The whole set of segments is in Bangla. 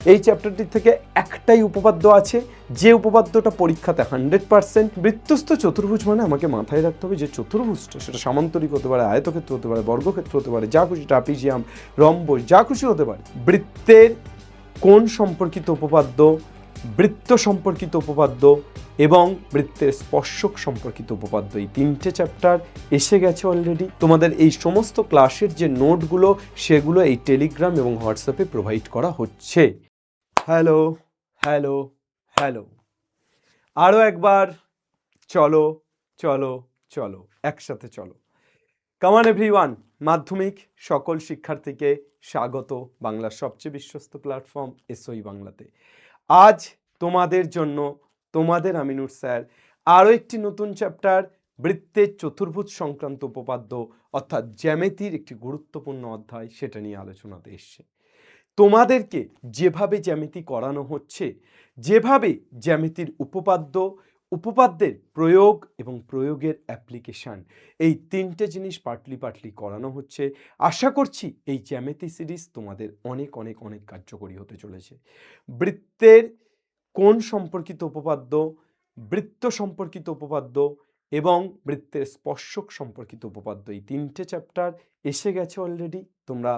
এই চ্যাপ্টারটি থেকে একটাই উপপাদ্য আছে, যে উপপাদ্যটা পরীক্ষাতে 100%। বৃত্তস্থ চতুর্ভুজ মানে আমাকে মাথায় রাখতে হবে যে চতুর্ভুজটা সেটা সামান্তরিক হতে পারে, আয়তক্ষেত্র হতে পারে, বর্গক্ষেত্র হতে পারে, যা খুশি, ট্রাপিজিয়াম, রম্বস, যা খুশি হতে পারে। বৃত্তের কোণ সম্পর্কিত উপপাদ্য, বৃত্ত সম্পর্কিত উপপাদ্য এবং বৃত্তের স্পর্শক সম্পর্কিত উপপাদ্য, এই তিনটে চ্যাপ্টার এসে গেছে অলরেডি। তোমাদের এই সমস্ত ক্লাসের যে নোটগুলো সেগুলো এই টেলিগ্রাম এবং হোয়াটসঅ্যাপে প্রোভাইড করা হচ্ছে। হ্যালো হ্যালো হ্যালো, আরও একবার চলো চলো চলো, একসাথে চলো। কামান এভরিওয়ান, মাধ্যমিক সকল শিক্ষার্থীকে স্বাগত বাংলার সবচেয়ে বিশ্বস্ত প্ল্যাটফর্ম এসওই বাংলাতে। আজ তোমাদের জন্য তোমাদের আমিনুর স্যার আরও একটি নতুন চ্যাপ্টার বৃত্তের চতুর্ভুজ সংক্রান্ত উপপাদ্য অর্থাৎ জ্যামিতির একটি গুরুত্বপূর্ণ অধ্যায় সেটা নিয়ে আলোচনাতে এসছে। তোমাদেরকে যেভাবে জ্যামিতি করানো হচ্ছে, যেভাবে জ্যামিতির উপপাদ্য, উপপাদ্যের প্রয়োগ এবং প্রয়োগের অ্যাপ্লিকেশান, এই তিনটে জিনিস পার্টলি করানো হচ্ছে, আশা করছি এই জ্যামিতি সিরিজ তোমাদের অনেক অনেক অনেক কার্যকরী হতে চলেছে। বৃত্তের কোণ সম্পর্কিত উপপাদ্য, বৃত্ত সম্পর্কিত উপপাদ্য এবং বৃত্তের স্পর্শক সম্পর্কিত উপপাদ্য, এই তিনটে চ্যাপ্টার এসে গেছে অলরেডি। তোমরা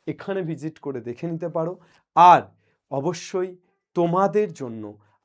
এখানে ভিজিট করে দেখে নিতে পারো। আর অবশ্যই তোমাদের জন্য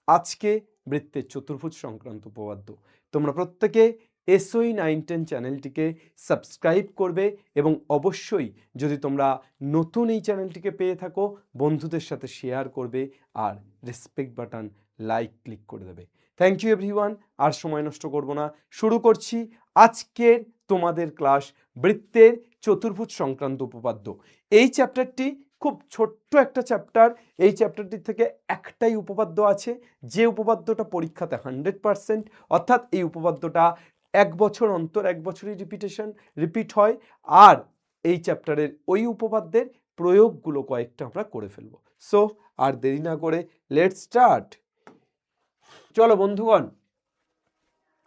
আজকে বৃত্তের চতুর্ভুজ সংক্রান্ত উপপাদ্য তোমরা প্রত্যেকে এসওই 910 চ্যানেলটিকে সাবস্ক্রাইব করবে এবং অবশ্যই যদি তোমরা নতুন এই চ্যানেলটিকে পেয়ে থাকো বন্ধুদের সাথে শেয়ার করবে আর রেসপেক্ট বাটন লাইক ক্লিক করে দেবে। থ্যাংক ইউ এভরিওয়ান, আর সময় নষ্ট করব না, শুরু করছি আজকের তোমাদের ক্লাস বৃত্তের চতুর্ভুজ সংক্রান্ত উপপাদ্য। এই চ্যাপ্টারটি খুব ছোট্ট একটা চ্যাপ্টার। এই চ্যাপ্টারটি থেকে একটাই উপপাদ্য আছে, যে উপপাদ্যটা পরীক্ষাতে 100%, অর্থাৎ এই উপপাদ্যটা এক বছর অন্তর, এক বছরই রিপিট হয়। আর এই চ্যাপ্টারের ওই উপপাদ্যের প্রয়োগগুলো কয়েকটা আমরা করে ফেলবো। সো আর দেরি না করে লেটস স্টার্ট। চলো বন্ধুগণ,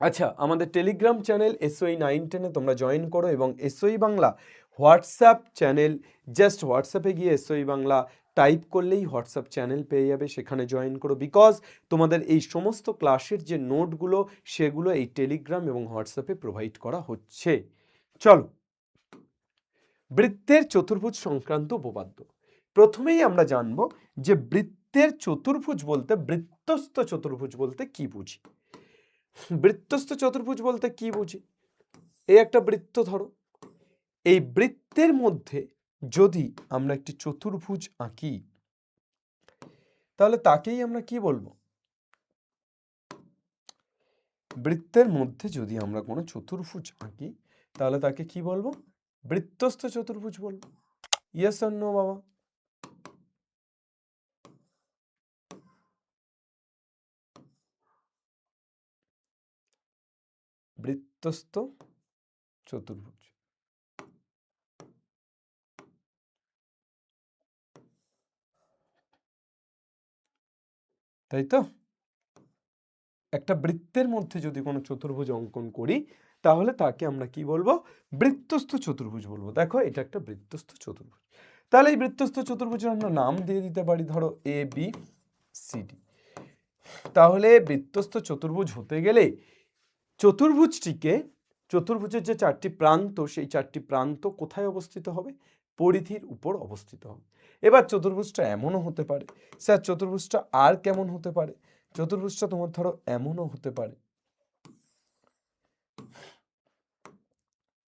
আচ্ছা, আমাদের টেলিগ্রাম চ্যানেল এসওই 910-এ তোমরা জয়েন করো এবং এসওই বাংলা হোয়াটসঅ্যাপ চ্যানেল, জাস্ট হোয়াটসঅ্যাপে গিয়ে এসওই বাংলা টাইপ করলেই হোয়াটসঅ্যাপ চ্যানেল পেয়ে যাবে, সেখানে জয়েন করো। বিকজ তোমাদের এই সমস্ত ক্লাসের যে নোটগুলো সেগুলো এই টেলিগ্রাম এবং হোয়াটসঅ্যাপে প্রোভাইড করা হচ্ছে। চলো, বৃত্তের চতুর্ভুজ সংক্রান্ত উপপাদ্য। প্রথমেই আমরা জানব যে বৃত্তের চতুর্ভুজ বলতে, বৃত্তস্থ চতুর্ভুজ বলতে কি বুঝি। বৃত্তস্থ চতুর্ভুজ বলতে কি বুঝি, এই একটা বৃত্ত ধরো, এই বৃত্তের মধ্যে যদি আমরা একটি চতুর্ভুজ আঁকি তাহলে তাকেই আমরা কি বলবো, বৃত্তের মধ্যে যদি আমরা কোনো চতুর্ভুজ আঁকি তাহলে তাকে কি বলবো, বৃত্তস্থ চতুর্ভুজ বলবো। ইয়েস অর নো বাবা? বৃত্তস্থ চতুর্ভুজ, তাই তো? একটা বৃত্তের মধ্যে যদি কোনো চতুর্ভুজ অঙ্কন করি তাহলে তাকে আমরা কি বলবো, বৃত্তস্থ চতুর্ভুজ বলবো। দেখো এটা একটা বৃত্তস্থ চতুর্ভুজ। তাহলে এই বৃত্তস্থ চতুর্ভুজের আমরা নাম দিয়ে দিতে পারি ধরো এ বি সি ডি। তাহলে বৃত্তস্থ চতুর্ভুজ হতে গেলে চতুর্ভুজের যে চারটি প্রান্ত, সেই চারটি প্রান্ত কোথায় অবস্থিত হবে, পরিধির উপর অবস্থিত হবে। এবার চতুর্ভুজটা এমনও হতে পারে, স্যার চতুর্ভুজটা আর কেমন হতে পারে, চতুর্ভুজটা তোমার ধরো এমনও হতে পারে।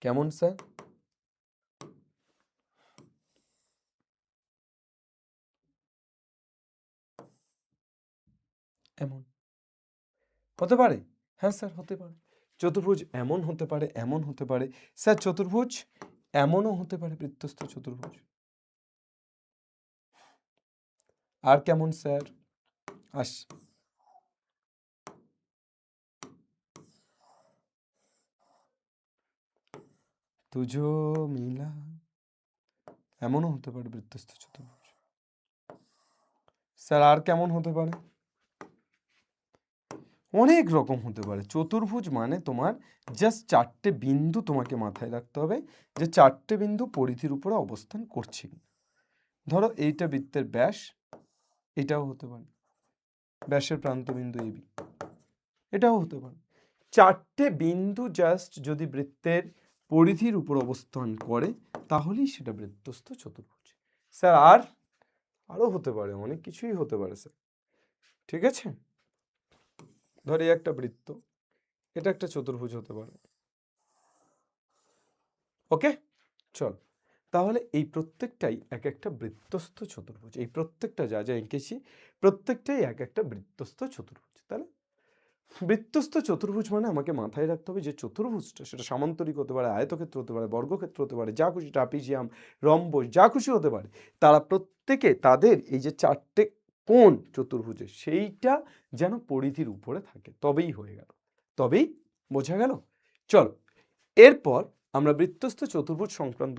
কেমন স্যার? এমন হতে পারে, হ্যাঁ স্যার হতে পারে। চতুর্ভুজ এমন হতে পারে, এমন হতে পারে। স্যার চতুর্ভুজ এমনও হতে পারে, বৃত্তস্থ চতুর্ভুজ। আর কেমন স্যার? তুজো মিলা, এমনও হতে পারে বৃত্তস্থ চতুর্ভুজ। স্যার আর কেমন হতে পারে? অনেক রকম হতে পারে। চতুর্ভুজ মানে তোমার জাস্ট চারটে বিন্দু তোমাকে মাথায় রাখতে হবে, যে চারটে বিন্দু পরিধির উপরে অবস্থান করছে। ধরো এইটা বৃত্তের ব্যাস, এটাও হতে পারে ব্যাসের প্রান্তবিন্দু এবি, এটাও হতে পারে। চারটে বিন্দু জাস্ট যদি বৃত্তের পরিধির উপর অবস্থান করে তাহলেই সেটা বৃত্তস্থ চতুর্ভুজ। স্যার আরও হতে পারে, অনেক কিছুই হতে পারে স্যার, ঠিক আছে। ধরি একটা বৃত্ত, এটা একটা চতুর্ভুজ হতে পারে। ওকে, চল তাহলে এই প্রত্যেকটাই এক একটা বৃত্তস্থ চতুর্ভুজ। এই প্রত্যেকটা যা যা এঁকেছি প্রত্যেকটাই এক একটা বৃত্তস্থ চতুর্ভুজ। তাহলে বৃত্তস্থ চতুর্ভুজ মানে আমাকে মাথায় রাখতে হবে যে চতুর্ভুজটা সেটা সামান্তরিক হতে পারে, আয়তক্ষেত্র হতে পারে, বর্গক্ষেত্র হতে পারে, যা খুশি, ট্রাপিজিয়াম, রম্বস, যা খুশি হতে পারে, তারা প্রত্যেকে তাদের এই যে চারটে কোণ চতুর্ভুজের সেইটা যেন পরিধির উপরে থাকে, তবেই হয়ে গেল, তবেই বোঝা গেল। চলো এরপর আমরা বৃত্তস্থ চতুর্ভুজ সংক্রান্ত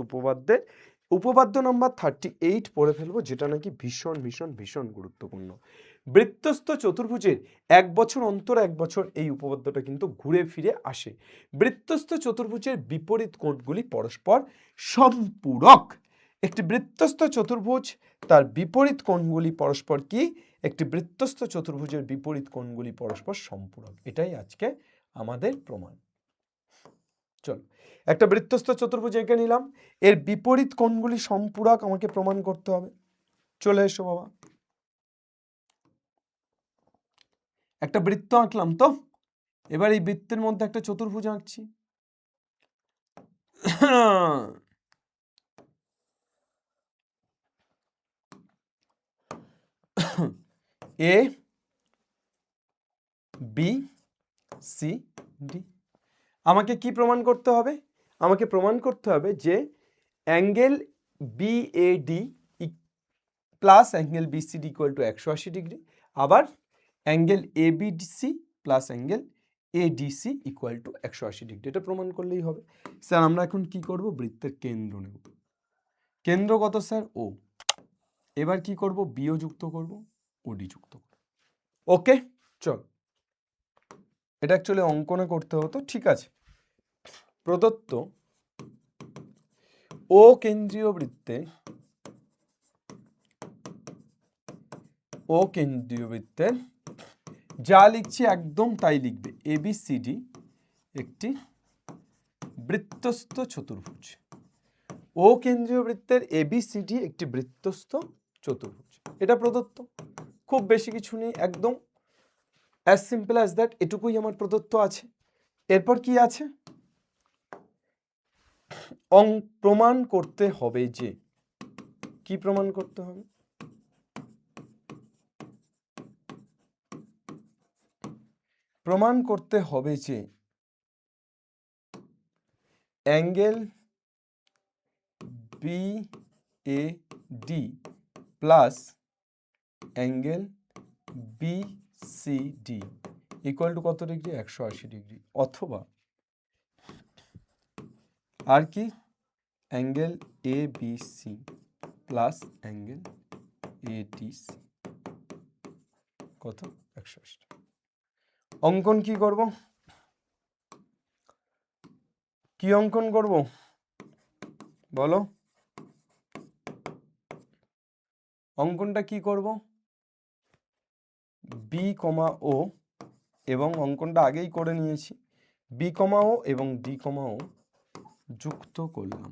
উপপাদ্য নম্বর 38 পড়ে ফেলবো, যেটা নাকি ভীষণ ভীষণ ভীষণ গুরুত্বপূর্ণ। বৃত্তস্থ চতুর্ভুজের এক বছর অন্তর এক বছর এই উপপাদ্যটা কিন্তু ঘুরে ফিরে আসে। বৃত্তস্থ চতুর্ভুজের বিপরীত কোণগুলি পরস্পর সম্পূরক। একটি বৃত্তস্থ চতুর্ভুজ তার বিপরীত কোণগুলি পরস্পর কি? একটি বৃত্তস্থ চতুর্ভুজের বিপরীত কোণগুলি পরস্পর সম্পূরক। এটাই আজকে আমাদের প্রমাণ। চল একটা বৃত্তস্থ চতুর্ভুজ এঁকে নিলাম, এর বিপরীত কোণগুলি সম্পূরক আমাকে প্রমাণ করতে হবে। চলে এসো বাবা, একটা বৃত্ত আঁকলাম তো, এবার এই বৃত্তের মধ্যে একটা চতুর্ভুজ আঁকছি। এ বি সি ডি। আমাকে কি প্রমাণ করতে হবে? আমাকে প্রমাণ করতে হবে যে angle BAD plus angle BCD equal to 180 degree, আবার angle ABDC plus angle ADC equal to 180 degree. এটা প্রমাণ করলেই হবে। স্যার আমরা এখন কি করব? বৃত্তের কেন্দ্র নেব। কেন্দ্র কত স্যার? ও। এবার কি করব? বিও যুক্ত করব, ওডি যুক্ত করব। ওকে, চল এটা অ্যাকচুয়ালি অঙ্কনে করতে হতো, ঠিক আছে। প্রদত্ত ও কেন্দ্রীয় বৃত্তে যা লিখছি একদম তাই লিখবে। এবিসিডি একটি বৃত্তস্থ চতুর্ভুজ। ও কেন্দ্রীয় বৃত্তের এবিসিডি একটি বৃত্তস্থ চতুর্ভুজ, এটা প্রদত্ত। খুব বেশি কিছু নেই, একদম অ্যাজ সিম্পল অ্যাজ দ্যাট, এটুকুই আমার প্রদত্ত আছে। এরপর কি আছে? প্রমাণ করতে হবে যে, কি প্রমাণ করতে হবে? প্রমাণ করতে হবে যে angle BAD plus angle BCD equal to কত ডিগ্রি? 180 ডিগ্রি। অথবা আর কি? Angle ABC plus angle ADC কত? 180। অঙ্কন কি করব? কি অঙ্কন করব বলো? অঙ্কনটা কি করব? বি কমা ও, এবং অঙ্কনটা আগেই করে নিয়েছি, বি কমা ও এবং ডি কমা ও যুক্ত করলাম।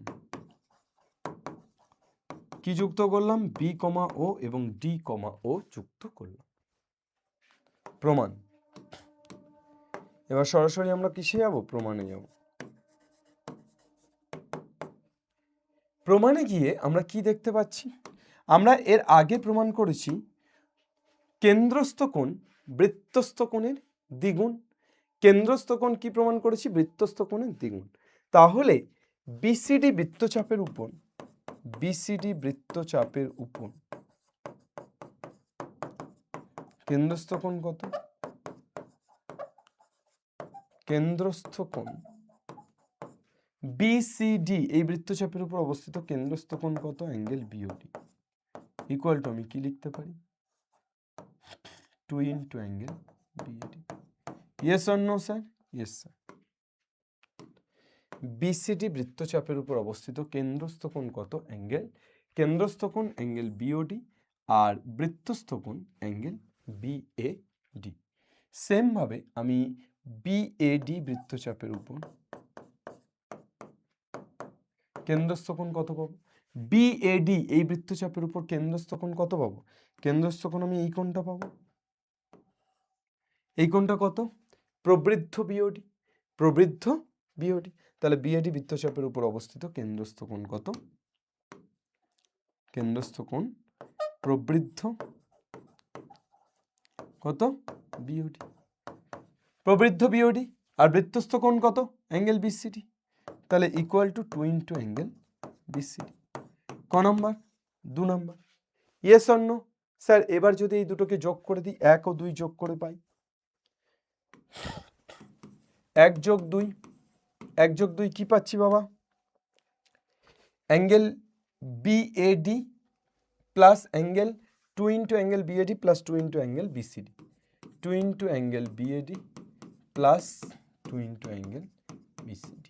কি যুক্ত করলাম? বি কমা ও এবং ডি কমা ও যুক্ত করলাম। প্রমাণ। এবার সরাসরি আমরা কিসে যাব? প্রমাণে যাব। প্রমাণে গিয়ে আমরা কি দেখতে পাচ্ছি? আমরা এর আগে প্রমাণ করেছি কেন্দ্রস্থ কোণ বৃত্তস্থ কোণের দ্বিগুণ। কেন্দ্রস্থ কোণ কি প্রমাণ করেছি? বৃত্তস্থ কোণের দ্বিগুণ। তাহলে বিসিডি বৃত্তচাপের উপর কেন্দ্রস্থ কোণ কত? কেন্দ্রস্থ কোণ বিসিডি এই বৃত্তচাপের উপর অবস্থিত কেন্দ্রস্থ কোণ কত? অ্যাঙ্গেল বিওডি ইকুয়াল টু, আমি কি লিখতে পারি? 2 into angle BOD. Yes or no sir? Yes sir. BCD বৃত্তচাপের উপর অবস্থিত কেন্দ্রস্থ কোণ কত? অ্যাঙ্গেল কেন্দ্রস্থ কোণ অ্যাঙ্গেল বিওডি আর বৃত্তস্থ কোণ অ্যাঙ্গেল বিএডি। সেম ভাবে আমি বিএডি বৃত্তচাপের উপর কেন্দ্রস্থ কোণ কত পাবো? বিএডি এই বৃত্তচাপের উপর কেন্দ্রস্থ কোণ কত পাবো? কেন্দ্রস্থ কোণ আমি এই কোণটা পাবো। এই কোণটা কত? প্রবৃদ্ধ বিওডি, প্রবৃদ্ধ বিওডি। তাহলে বিএডি বৃত্তচাপের উপর অবস্থিত কেন্দ্রস্থ কোণ কত? কেন্দ্রস্থ কোণ প্রবৃদ্ধ কত? BOD, প্রবৃদ্ধ BOD. আর বৃত্তস্থ কোণ কত? Angle BCD. তাহলে equal to 2 into angle BCD. ক নম্বর? 2 নম্বর। Yes or no? স্যার এবার যদি এই দুটোকে যোগ করে দিই, 1 ও 2 যোগ করে পাই 1 যোগ 2, 1 যোগ 2 কি পাচ্ছি বাবা? Angle BAD plus angle 2 into angle BAD plus 2 into angle BCD, 2 into angle BAD plus 2 into angle BCD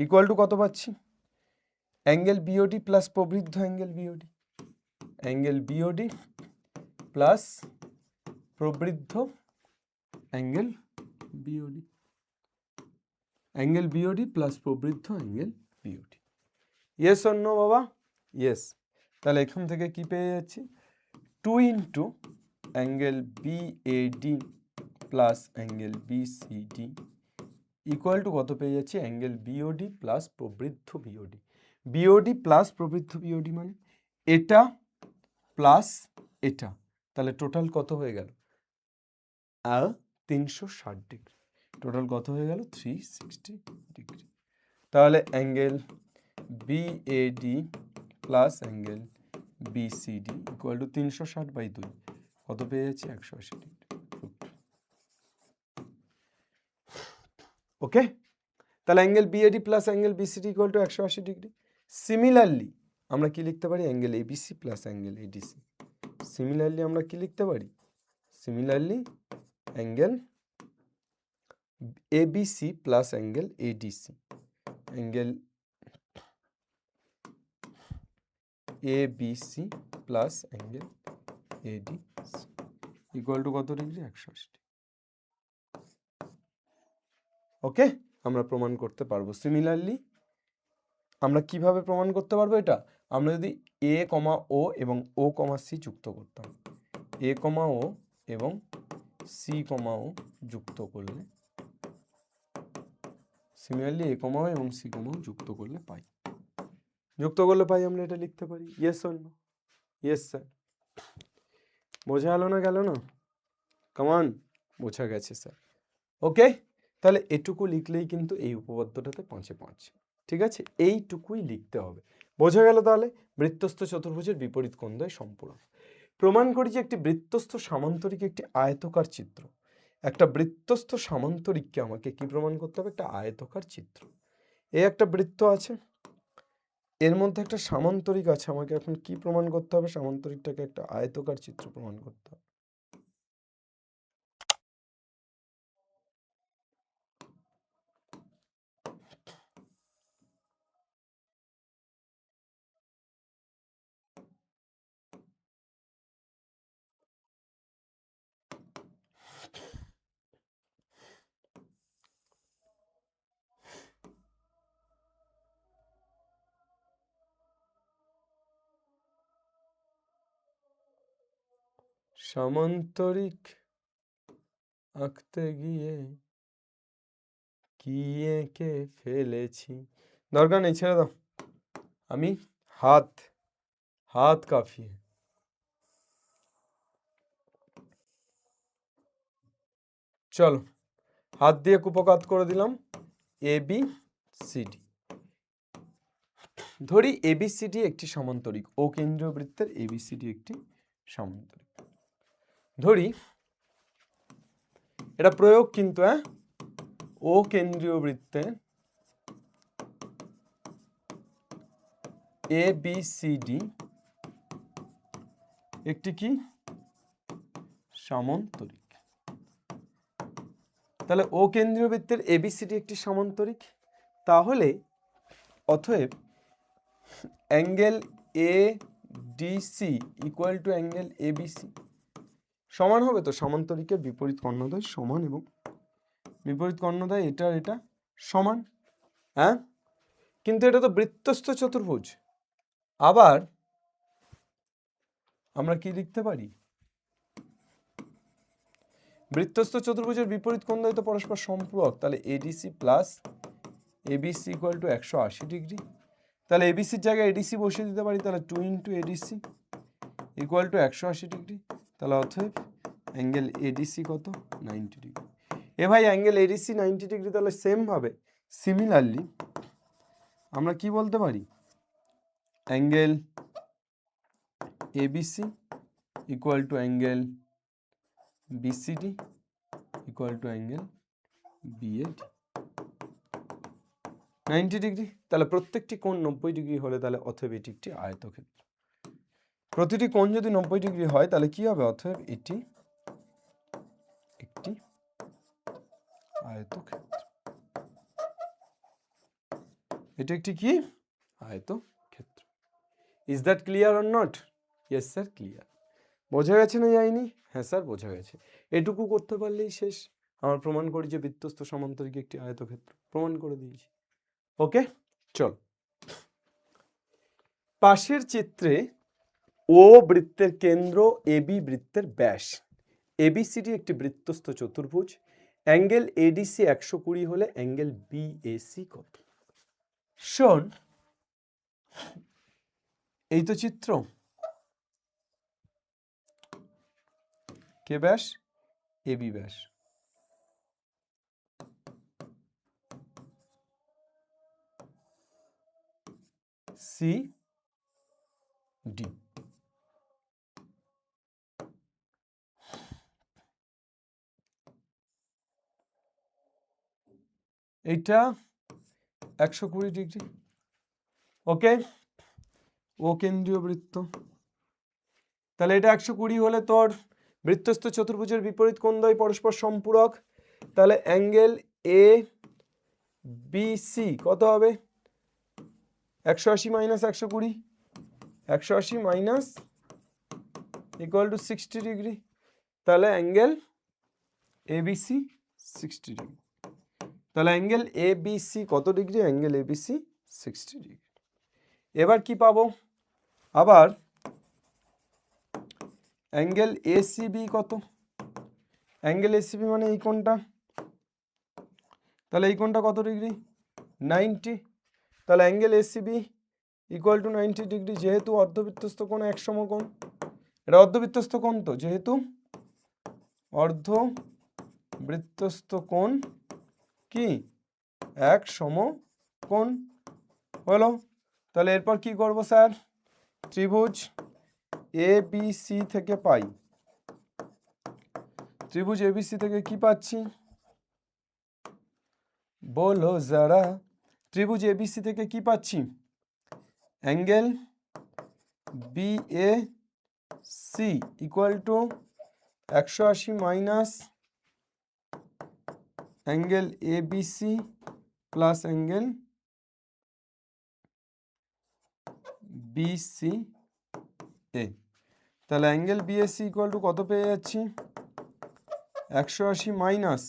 equal to কত পাচ্ছি? অ্যাঙ্গেল বিওডি প্লাস প্রবৃদ্ধ angle BOD, angle BOD plus প্রবৃদ্ধ angle BOD, angle BOD plus প্রবৃদ্ধ angle BOD. Yes or no বাবা? ইয়েস। তাহলে এখান থেকে কি পেয়ে যাচ্ছি? 2 into angle BAD plus angle BCD equal to কত পেয়ে যাচ্ছি? অ্যাঙ্গেল বিওডি প্লাস প্রবৃদ্ধ বিওডি। বিওডি প্লাস প্রবৃদ্ধ বিওডি মানে এটা প্লাস এটা, তাহলে টোটাল কত হয়ে গেল? 360 ডিগ্রি। টোটাল কত হয়ে গেল? 360 ডিগ্রি। তাহলে angle BAD plus angle BCD equal two 360/2 কত পেয়ে যাচ্ছি? 180 ডিগ্রি। ওকে, তাহলে angle BAD plus angle BCD equal to 180 degree. Similarly আমরা কি লিখতে পারি? Angle ABC plus angle ADC. Similarly আমরা কি লিখতে পারি? Similarly angle ABC plus angle ADC, angle ABC plus angle ADC equal to কত ডিগ্রি? 180 ডিগ্রি। ওকে, আমরা প্রমাণ করতে পারবো। সিমিলারলি আমরা কিভাবে প্রমাণ করতে পারবো এটা? আমরা যদি এ কমা ও এবং ও কমা সি যুক্ত করতাম, এ কমা ও এবং সি কমা ও যুক্ত করলে, সিমিলারলি এ কমা ও এবং সি কমা ও যুক্ত করলে পাই, যুক্ত করলে পাই আমরা এটা লিখতে পারি। Yes or no? Yes sir. বোঝা গেল না? গেল না? কমান, বোঝা গেছে স্যার। ওকে, তাহলে এটুকু লিখলেই কিন্তু এই উপপাদ্যটাতে 5-এ 5। ঠিক আছে, এইটুকুই লিখতে হবে। বোঝা গেল? তাহলে বৃত্তস্থ চতুর্ভুজের বিপরীত কোণদ্বয় সম্পূরক। প্রমাণ করি যে একটি বৃত্তস্থ সামান্তরিক একটি আয়তকার চিত্র। একটা বৃত্তস্থ সামান্তরিককে আমাকে কি প্রমাণ করতে হবে? একটা আয়তকার চিত্র। এই একটা বৃত্ত আছে, এর মধ্যে একটা সামান্তরিক আছে, আমাকে এখন কি প্রমাণ করতে হবে? সামান্তরিকটাকে একটা আয়তকার চিত্র প্রমাণ করতে হবে। সামান্তরিক আঁকতে গিয়ে কি এঁকে ফেলেছি। দরকার নেই, ছেড়ে দাও। আমি হাত কাঁপিয়ে চলো হাত দিয়ে কুপকাত করে দিলাম ABCD। ধরি ABCD একটি সমান্তরিক, ও কেন্দ্রীয় বৃত্তের ABCD একটি সমান্তরিক। ধরি এটা প্রয়োগ কিন্তু, ও কেন্দ্রীয় বৃত্তে ABCD একটি কি সামান্তরিক। তাহলে ও কেন্দ্রীয় বৃত্তের ABCD একটি সামান্তরিক, তাহলে অতএব angle A DC equal to angle ABC সমান হবে তো? সামান্তরিকের বিপরীত কর্ণদ্বয় সমান এবং বিপরীত কর্ণদ্বয় এটা আর এটা সমান, হ্যাঁ? কিন্তু এটা তো বৃত্তস্থ চতুর্ভুজ। আবার আমরা কি লিখতে পারি? বৃত্তস্থ চতুর্ভুজের বিপরীত কোণদ্বয় তো পরস্পর সম্পূরক, তাহলে ADC plus ABC equal to 180 degree. তাহলে এবিসির জায়গায় এডিসি বসিয়ে দিতে পারি, তাহলে 2 into ADC equal to 180 degree. তাহলে অতএব অ্যাঙ্গেল এডিসি কত? 90 ডিগ্রি। এ ভাই অ্যাঙ্গেল এডিসি 90 ডিগ্রি, তাহলে সেম ভাবে সিমিলারলি আমরা কি বলতে পারি? Angle ABC equal to angle BCD equal to angle BAD 90 degree. তাহলে প্রত্যেকটি কোণ 90 ডিগ্রি হলে তাহলে অতএব এটি একটি আয়তক্ষেত্র। প্রতিটি কোণ যদি 90 ডিগ্রি হয় তাহলে কি হবে? অতএব এটি একটি আয়তক্ষেত্র। এটি একটি কি? আয়তক্ষেত্র। Is that clear or not? Yes sir, clear. বোঝা গেছে না যায়নি? হ্যাঁ স্যার, বোঝা গেছে। এটুকু করতে পারলেই শেষ। আমরা প্রমাণ করি যে বৃত্তস্থ সমান্তরিক একটি আয়তক্ষেত্র, প্রমাণ করে দিয়েছি। ওকে, চল। পাশের চিত্রে ও বৃত্তের কেন্দ্র, এবি বৃত্তের ব্যাস। এবিসিডি একটি বৃত্তস্থ চতুর্ভুজ। অ্যাঙ্গেল এডিসি 120 হলে অ্যাঙ্গেল বিএসি কত? শোন, এই তো চিত্র। কে ব্যাস? এবি ব্যাস। C D. এইটা 120 ডিগ্রি। ওকে, ও কেন্দ্রীয় বৃত্ত। তাহলে এটা 120 হলে তোর বৃত্তস্থ চতুর্ভুজের বিপরীত কোণদ্বয় পরস্পর সম্পূরক। তাহলে অ্যাঙ্গেল এ বিসি কত হবে? 180 minus 120, 180 minus equal to 60 degree. তাহলে অ্যাঙ্গেল এবিসি 60 ডিগ্রি। তাহলে অ্যাঙ্গেল এবিসি কত ডিগ্রি? Angle ABC 60 degree. এবার কি পাবো? আবার অ্যাঙ্গেল এসিবি কত? অ্যাঙ্গেল এসিবি মানে এই কোণটা। তাহলে এই কোণটা কত ডিগ্রি? 90। তাহলে angle ACB equal to 90 degree. যেহেতু অর্ধবৃত্তস্থ কোণ এক সমকোণ, এটা অর্ধবৃত্তস্থ কোণ তো, যেহেতু অর্ধবৃত্তস্থ কোণ কি এক সমকোণ হলো। তাহলে এরপর কি করব স্যার? ত্রিভুজ এ বি সি থেকে পাই, ত্রিভুজ এবিসি থেকে কি পাচ্ছি বলো যারা? ত্রিভুজ এবিসি থেকে কি পাচ্ছি? Angle B A C equal to 180 minus angle A B C plus angle B C A. তাহলে অ্যাঙ্গেল বিএসি ইকুয়াল টু কত পেয়ে যাচ্ছি? 180 মাইনাস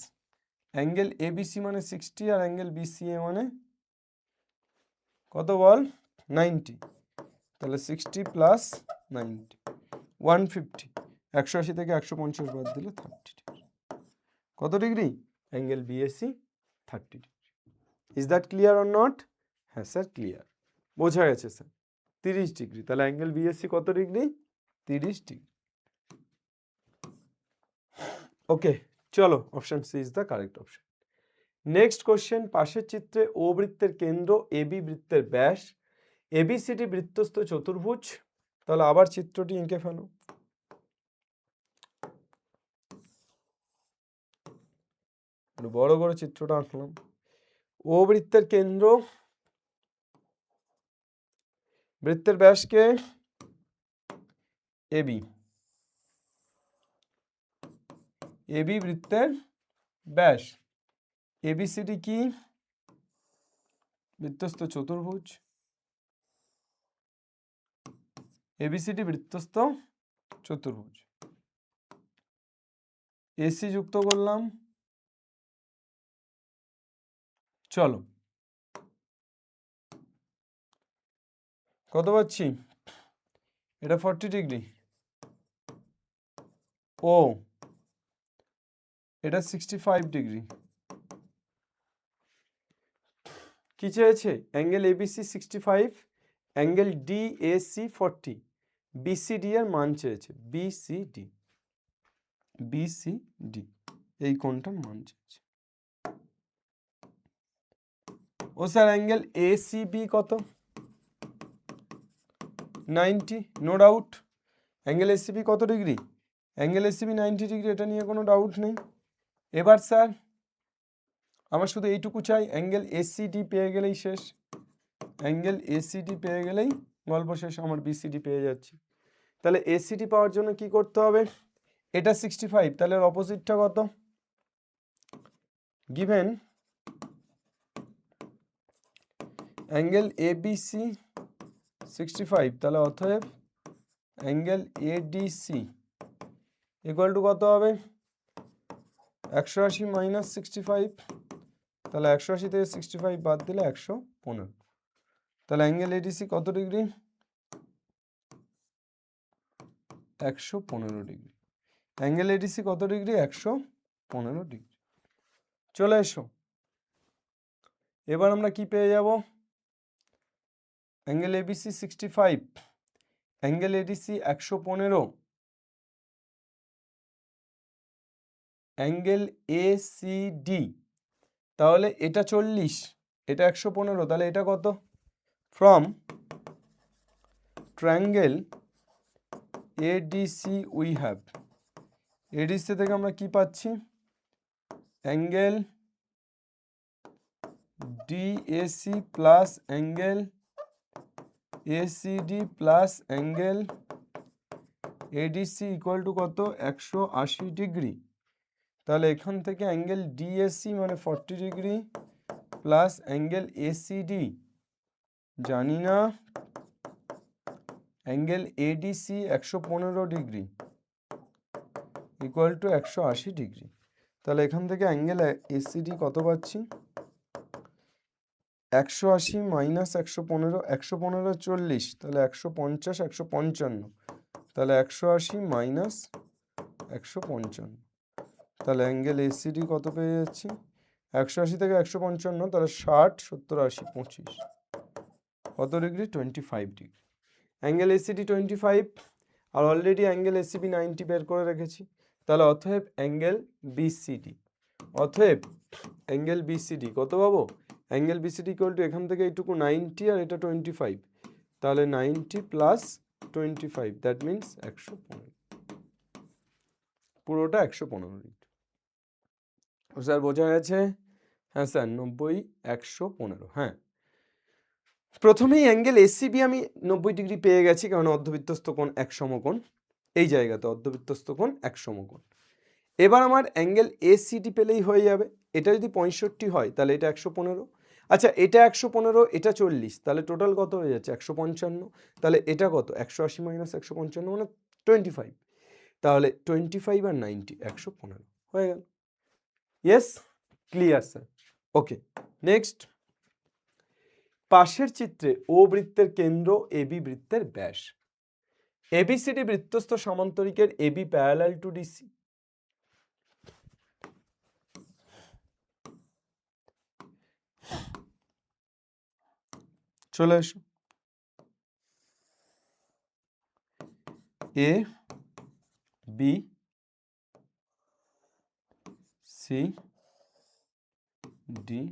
অ্যাঙ্গেল এবিসি মানে 60 আর অ্যাঙ্গেল বিসিএ মানে কত বল? 90। তাহলে 60 প্লাস 90 150। 180 থেকে 150 বাদ দিলে 30 ডিগ্রি। কত degree? Angle BAC 30 degree. Is that clear or not? হ্যাঁ স্যার, ক্লিয়ার। বোঝা গেছে স্যার। 30 ডিগ্রি। তাহলে অ্যাঙ্গেল বিএসি কত ডিগ্রি? 30 ডিগ্রি। ওকে, চলো, option C is the correct option. Next question, পাশের চিত্রে ও বৃত্তের কেন্দ্র, এবি বৃত্তের ব্যাস, এবিসিডি বৃত্তস্থ চতুর্ভুজ। তাহলে আবার চিত্রটি এঁকে ফেলো। বড় করে চিত্রটা আঁকলাম। ও বৃত্তের কেন্দ্র, বৃত্তের ব্যাসকে এবি, এবি বৃত্তের ব্যাস, এবিসিডি কি? বৃত্তস্থ চতুর্ভুজ। এবিসিডি বৃত্তস্থ চতুর্ভুজ, এসি যুক্ত করলাম। চলো কত পাচ্ছি, এটা 40 ডিগ্রি, ও এটা 65 ডিগ্রি। কি চেয়েছে, angle ABC 65, angle DAC 40, BCD এর মান চেয়েছে, বিসিডি, বিসিডি এই কোণটার মান চেয়েছে। ও স্যার অ্যাঙ্গেল এসিবি কত, 90, নো ডাউট। অ্যাঙ্গেল এসিবি কত ডিগ্রি, অ্যাঙ্গেল এসিবি 90 ডিগ্রি, এটা নিয়ে কোনো ডাউট নেই। এবার স্যার আমার শুধু এইটুকু চাই, অ্যাঙ্গেল এসিডি পেয়ে গেলেই শেষ, অ্যাঙ্গেল এসিডি পেয়ে গেলেই গল্প শেষ, আমার বিসিডি পেয়ে যাচ্ছি। তাহলে এসিডি পাওয়ার জন্য কি করতে হবে, এটা 65, তাহলে অপোজিটটা কত, গিভেন অ্যাঙ্গেল এবিসি 65, তাহলে অতএব অ্যাঙ্গেল এডিসি ইকুয়াল টু কত হবে, 180 মাইনাস 65, তাহলে 180 থেকে 65 বাদ দিলে 115, তাহলে অ্যাঙ্গেল এডিসি কত ডিগ্রি, 115 ডিগ্রি। অ্যাঙ্গেল এডিসি কত ডিগ্রি, 115 ডিগ্রি। চলে এসো, এবার আমরা কি পেয়ে যাব, angle ABC 65, angle ADC 115, angle ACD তাহলে এটা 40, এটা 115, তাহলে এটা কত, from triangle ADC we have, ADC থেকে আমরা কি পাচ্ছি, angle DAC plus angle ACD plus angle ADC equal to কত, 180 ডিগ্রি। তাহলে এখান থেকে অ্যাঙ্গেল ডিএসি মানে 40 ডিগ্রি প্লাস অ্যাঙ্গেল এসিডি জানি না, angle ADC 115 degree equal to 180 degree. তাহলে এখান থেকে অ্যাঙ্গেল এসিডি কত পাচ্ছি, 180 মাইনাস 115, 115 40, তাহলে 150, 155, তাহলে 180 মাইনাস 155, তাহলে অ্যাঙ্গেল এসিডি কত পেয়ে যাচ্ছি, 180 থেকে 155, তাহলে 60, 70, 80, 25, কত ডিগ্রি, 25 ডিগ্রি। অ্যাঙ্গেল এসিডি 25 আর অলরেডি অ্যাঙ্গেল এসিবি 90 বের করে রেখেছি, তাহলে অতএব অ্যাঙ্গেল বিসিডি, অতএব অ্যাঙ্গেল বিসিডি কত পাবো, অ্যাঙ্গেল বিসিডি ইকুয়াল টু এখান থেকে এইটুকু 90 আর এটা 25, তাহলে 90 প্লাস 25, দ্যাট মিনস 115, পুরোটা 115 ডিগ্রি। স্যার বোঝা গেছে, হ্যাঁ স্যার 90, 115, হ্যাঁ প্রথমেই অ্যাঙ্গেল এসিবি আমি 90 ডিগ্রি পেয়ে গেছি, কারণ অর্ধবৃত্তস্থ কোণ এক সমকোণ, এই জায়গাতে অর্ধবৃত্তস্থ কোণ এক সমকোণ। এবার আমার অ্যাঙ্গেল এসিডি পেলেই হয়ে যাবে, এটা যদি 65 হয় তাহলে এটা 115, আচ্ছা এটা 115, এটা 40, তাহলে টোটাল কত হয়ে যাচ্ছে 155, তাহলে এটা কত 180 মাইনাস 155 মানে 25, তাহলে 25 আর 90 115 হয়ে গেল। Yes, clear sir, okay next. পাশের চিত্রে ও বৃত্তের কেন্দ্র এবি বৃত্তের ব্যাস, এবিসিডি বৃত্তস্থ সমান্তরিকের এবি প্যারালাল টু ডিসি, চলে এসো, এ বি সি ডি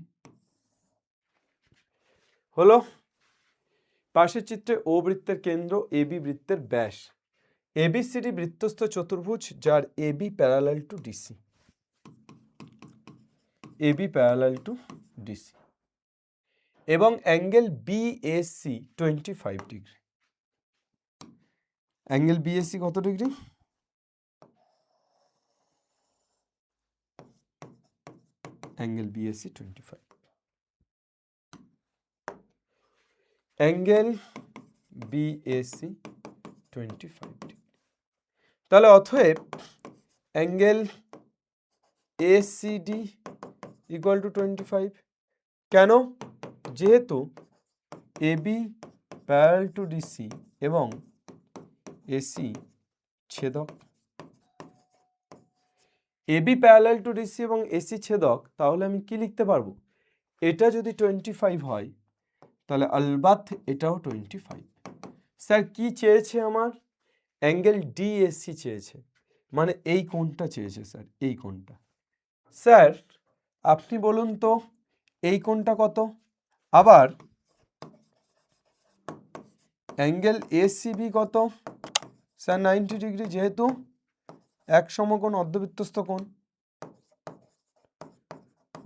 হলো। পাশের চিত্রে ও বৃত্তের কেন্দ্র এবি বৃত্তের ব্যাস, এবিসিডি বৃত্তস্থ চতুর্ভুজ যার AB parallel to DC, AB parallel to DC এবং angle BAC 25 degree. Angle BAC কত degree, angle BAC 25, angle BAC 25 degree. তাহলে অতএব অ্যাঙ্গেল ACD ইকুয়াল টু 25। কেন? যেহেতু AB প্যারালাল টু DC এবং AC ছেদক। AB parallel to DC এবং AC ছেদক, তাহলে আমি কি লিখতে পারবো? এটা যদি 25 হয় তাহলে আলবাত এটাও 25। স্যার কি চেয়েছে আমার? অ্যাঙ্গেল DAC চেয়েছে, মানে এই কোণটা চেয়েছে স্যার, এই কোণটা। স্যার আপনি বলুন তো এই কোণটা কত? আবার অ্যাঙ্গেল ACB কত? স্যার 90 ডিগ্রি, যেহেতু এক সমকোণ অর্ধবৃত্তস্থ কোণ,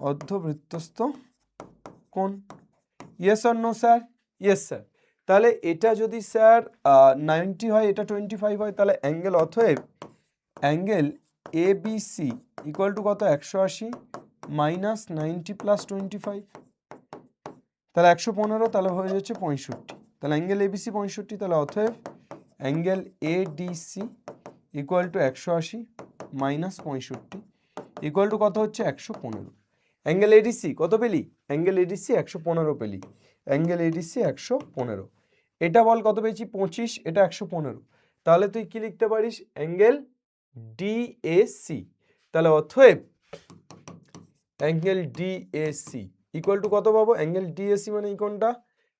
অর্ধবৃত্তস্থ কোণ। Yes or no sir? Yes sir. তাহলে এটা যদি স্যার 90 হয়, এটা 25 হয়, তাহলে অ্যাঙ্গেল, অতএব অ্যাঙ্গেল ABC ইকুয়াল টু কত? 180 মাইনাস 90 প্লাস 25, তাহলে 115, তাহলে হয়ে যাচ্ছে 65। তাহলে অ্যাঙ্গেল ABC 65, তাহলে অতএব angle ADC equal to 180 minus 65 equal to কত হচ্ছে? 115। অ্যাঙ্গেল ADC কত পেলি? অ্যাঙ্গেল ADC 115 পেলি। Angle ADC 115। এটা বল কত পেয়েছি? 25, এটা 115। তাহলে তুই কি লিখতে পারিস? Angle DAC। তাহলে অতএব অ্যাঙ্গেল DAC ইকুয়াল টু কত পাবো? অ্যাঙ্গেল DAC মানে এই কোণটা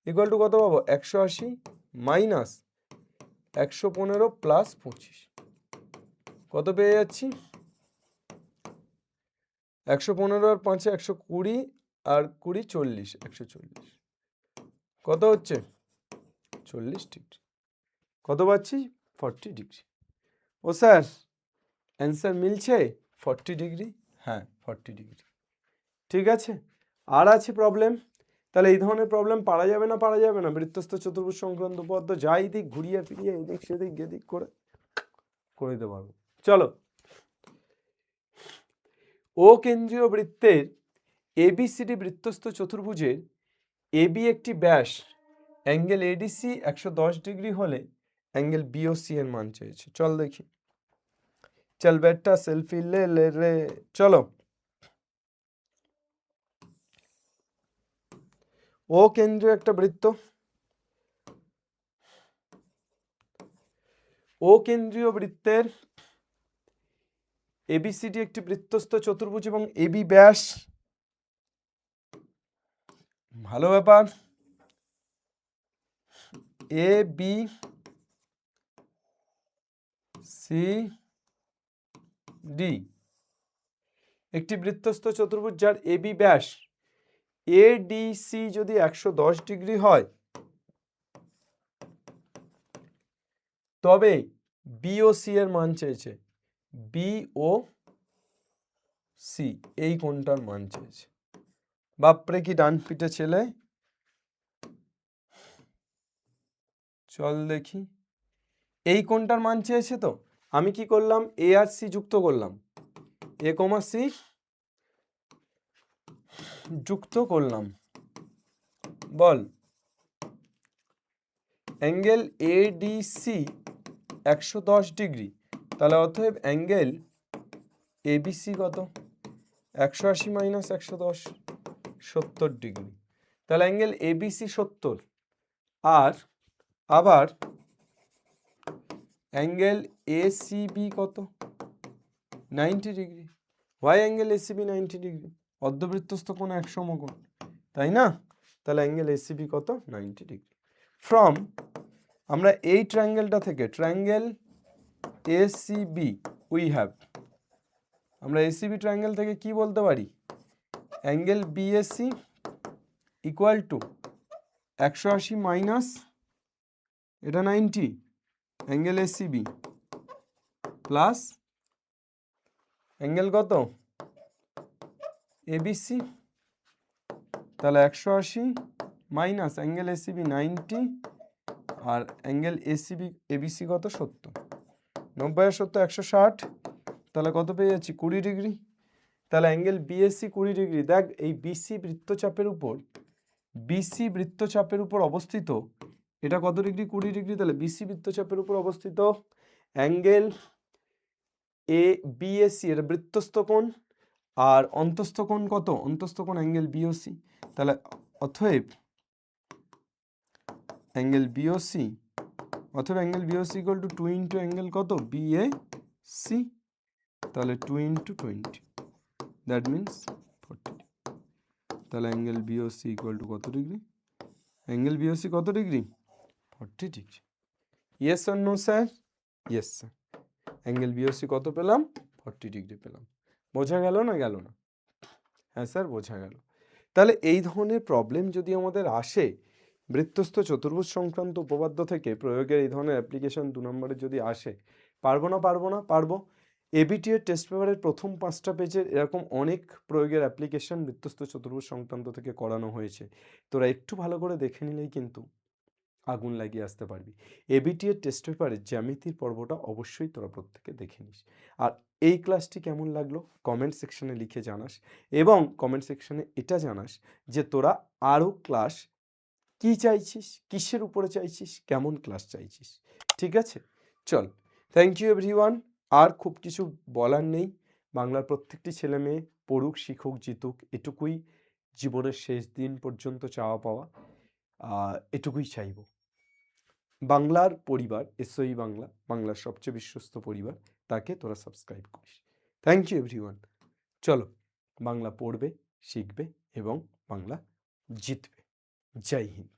ইকুয়াল টু কত পাবো? 180 মাইনাস 115 প্লাস 25, কত পেয়ে যাচ্ছি? 115 আর 5 120, আর 20 40, 140। কত হচ্ছে? 40 ডিগ্রি। কত পাচ্ছি? 40 ডিগ্রি। ও স্যার অ্যান্সার মিলছে? 40 ডিগ্রি। হ্যাঁ 40 ডিগ্রি। ঠিক আছে। আর আছে প্রবলেম? তাহলে এই ধরনের প্রবলেম পারা যাবে না? পারা যাবে না। বৃত্তস্থ চতুর্ভুজ সংক্রান্ত উপপাদ্য যাই দিক ঘুরিয়ে ফিরিয়ে এদিক সেদিক এদিক করে দিতে পারবো। চলো, ও কেন্দ্রীয় বৃত্তের ABCD বৃত্তস্থ চতুর্ভুজের AB একটি ব্যাস অ্যাঙ্গেল ADC 110 ডিগ্রি হলে অ্যাঙ্গেল BOC এর মান চেয়েছে। চল দেখি। চল বেটা সেলফি লে লে রে। চলো, ও কেন্দ্রীয় একটা বৃত্ত, ও কেন্দ্রীয় বৃত্তের ABCD একটি বৃত্তস্থ চতুর্ভুজ এবং AB ব্যাস। ভালো ব্যাপার। ABCD একটি বৃত্তস্থ চতুর্ভুজ যার AB ব্যাস ADC যদি 110 ডিগ্রি হয়, তবে BOC এর মান চেয়েছে। BOC এই কোণটার মান চেয়েছে। বাপরে কি ডান পিঠে ছেলে। চল দেখি। এই কোণটার মান চেয়েছে, তো আমি কি করলাম? A আর C যুক্ত করলাম, A, C যুক্ত করলাম। বল অ্যাঙ্গেল ADC 110 ডিগ্রি, তাহলে অতএব অ্যাঙ্গেল ABC কত? 180 মাইনাস 110, 70 ডিগ্রি। তাহলে অ্যাঙ্গেল ABC 70, আর আবার অ্যাঙ্গেল ACB কত? 90 degree. Why angle ACB 90 degree? অর্ধবৃত্তস্থ কোণ এক সমকোণ, তাই না? তাহলে অ্যাঙ্গেল ACB কত? 90 ডিগ্রি। ফ্রম আমরা এই ট্রায়াঙ্গেলটা থেকে, ট্রায়াঙ্গেল ACB উই হ্যাভ, আমরা ACB ট্রায়াঙ্গেল থেকে কি বলতে পারি? Angle BAC equal to 180 minus এটা 90 অ্যাঙ্গেল ACB প্লাস অ্যাঙ্গেল কত? ABC। তাহলে 180 মাইনাস অ্যাঙ্গেল ACB 90 আর অ্যাঙ্গেল ABC কত? 70। 90 আর 70 160, তাহলে কত পেয়ে যাচ্ছি? 20 ডিগ্রি। তাহলে অ্যাঙ্গেল BAC 20 ডিগ্রি। দেখ এই BC বৃত্তচাপের উপর অবস্থিত এটা কত ডিগ্রি? 20 ডিগ্রি। তাহলে বিসি বৃত্তচাপের উপর অবস্থিত অ্যাঙ্গেল এ বিএসি এটা বৃত্তস্থ কোণ, আর অন্তস্থ কোণ কত? অন্তস্থ কোণ অ্যাঙ্গেল বিওসি। তাহলে অতএব angle BOC equal to 2 into angle কত? বিএসি। তাহলে 2 ইন্টু 20, দ্যাট মিনস 40। তাহলে অ্যাঙ্গেল বিওসি ইকুয়াল টু কত ডিগ্রি? অ্যাঙ্গেল বিওসি কত degree? 40 degree. Yes or no sir? Yes sir. Angle BOC কত পেলাম? 40 ডিগ্রি পেলাম। বোঝা গেল না গেল না? হ্যাঁ স্যার, বোঝা গেল। তাহলে এই ধরনের প্রবলেম যদি আমাদের আসে বৃত্তস্থ চতুর্ভুজ সংক্রান্ত উপপাদ্য থেকে প্রয়োগের এই ধরনের অ্যাপ্লিকেশন 2 নম্বরে যদি আসে, পারবো না? পারবো। এবিটি এর টেস্ট পেপারের প্রথম 5টা পেজের এরকম অনেক প্রয়োগের অ্যাপ্লিকেশন বৃত্তস্থ চতুর্ভুজ সংক্রান্ত থেকে করানো হয়েছে। তোরা একটু ভালো করে দেখে নিলেই কিন্তু আগুন লাগিয়ে আসতে পারবি। এবিটি এর টেস্ট পেপারের জ্যামিতির পর্বটা অবশ্যই তোরা প্রত্যেকে দেখে নিস। আর এই ক্লাসটি কেমন লাগলো কমেন্ট সেকশনে লিখে জানাস, এবং কমেন্ট সেকশনে এটা জানাস যে তোরা আরও ক্লাস কি চাইছিস, কিসের উপরে চাইছিস, কেমন ক্লাস চাইছিস। ঠিক আছে, চল, থ্যাংক ইউ এভরিওয়ান। আর খুব কিছু বলার নেই। বাংলার প্রত্যেকটি ছেলে মেয়ে পড়ুক, শিখুক, জিতুক, এটুকুই জীবনের শেষ দিন পর্যন্ত চাওয়া পাওয়া। এটুকুই চাইব। বাংলার পরিবার এসওই বাংলা, বাংলার সবচেয়ে বিশ্বস্ত পরিবার, তাকে তোরা সাবস্ক্রাইব করিস। Thank you everyone. চলো, বাংলা পড়বে, শিখবে এবং বাংলা জিতবে। জয় হিন্দ।